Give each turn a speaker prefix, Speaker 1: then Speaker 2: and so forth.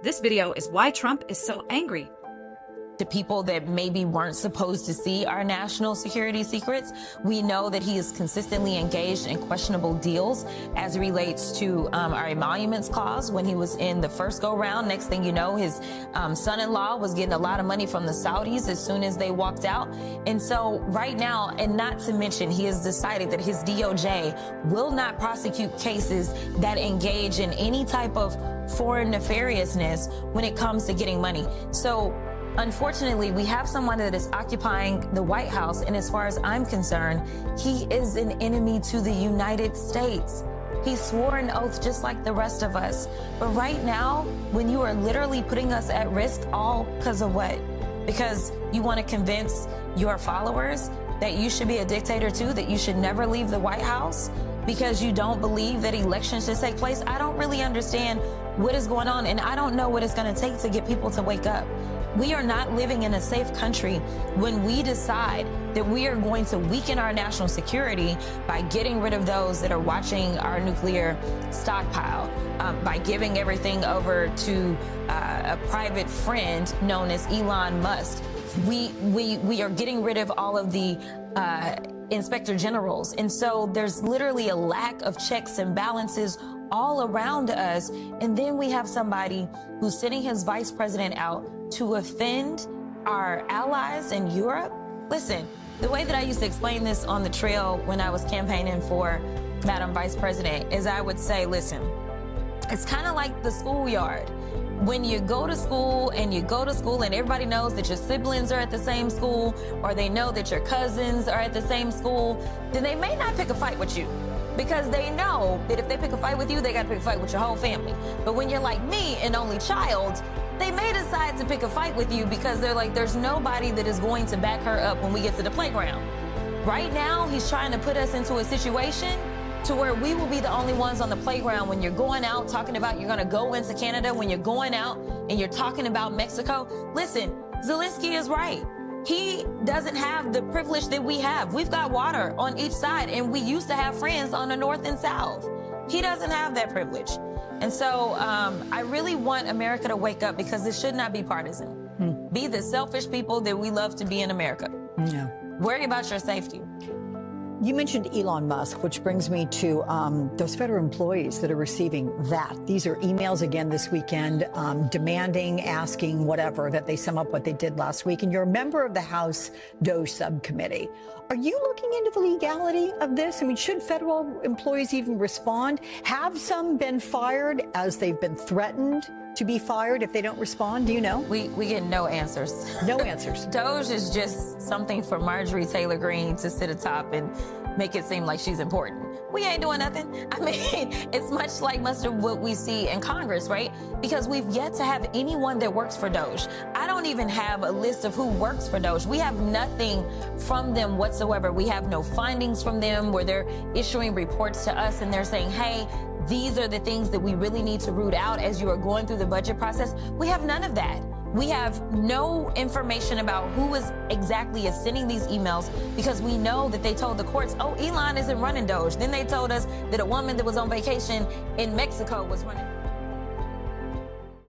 Speaker 1: This video is why Trump is so angry.
Speaker 2: To people that maybe weren't supposed to see our national security secrets. We know that he is consistently engaged in questionable deals as it relates to our emoluments clause when he was in the first go round. Next thing you know, his son-in-law was getting a lot of money from the Saudis as soon as they walked out. And so right now, and not to mention, he has decided that his DOJ will not prosecute cases that engage in any type of foreign nefariousness when it comes to getting money. So unfortunately, we have someone that is occupying the White House, and as far as I'm concerned, he is an enemy to the United States. He swore an oath just like the rest of us. But right now, when you are literally putting us at risk, all because of what? Because you want to convince your followers that you should be a dictator too, that you should never leave the White House, because you don't believe that elections should take place. I don't really understand what is going on, and I don't know what it's going to take to get people to wake up. We are not living in a safe country when we decide that we are going to weaken our national security by getting rid of those that are watching our nuclear stockpile, by giving everything over to a private friend known as Elon Musk. We are getting rid of all of the inspector generals. And so there's literally a lack of checks and balances all around us. And then we have somebody who's sending his vice president out to offend our allies in Europe. Listen, the way that I used to explain this on the trail when I was campaigning for Madam Vice President is I would say, listen, it's kind of like the schoolyard. When you go to school and everybody knows that your siblings are at the same school, or they know that your cousins are at the same school, then they may not pick a fight with you, because they know that if they pick a fight with you, they got to pick a fight with your whole family. But when you're like me, an only child, they may decide to pick a fight with you because they're like, there's nobody that is going to back her up when we get to the playground. Right now, he's trying to put us into a situation to where we will be the only ones on the playground when you're going out talking about you're going to go into Canada, when you're going out and you're talking about Mexico. Listen, Zelensky is right. He doesn't have the privilege that we have. We've got water on each side, and we used to have friends on the north and south. He doesn't have that privilege. And so I really want America to wake up, because this should not be partisan. Be the selfish people that we love to be in America.
Speaker 3: Yeah.
Speaker 2: Worry about your safety.
Speaker 3: You mentioned Elon Musk, which brings me to those federal employees that are receiving that. These are emails again this weekend, demanding, asking, whatever, that they sum up what they did last week. And you're a member of the House DOJ subcommittee. Are you looking into the legality of this? I mean, should federal employees even respond? Have some been fired as they've been threatened to be fired if they don't respond? Do you know?
Speaker 2: We get no answers.
Speaker 3: No answers.
Speaker 2: DOJ is just something for Marjorie Taylor Greene to sit atop and make it seem like she's important. We ain't doing nothing. I mean, it's much like most of what we see in Congress, right? Because we've yet to have anyone that works for DOJ. I don't even have a list of who works for DOJ. We have nothing from them whatsoever. We have no findings from them where they're issuing reports to us and they're saying, hey, these are the things that we really need to root out as you are going through the budget process. We have none of that. We have no information about who exactly is sending these emails, because we know that they told the courts, oh, Elon isn't running DOJ. Then they told us that a woman that was on vacation in Mexico was running.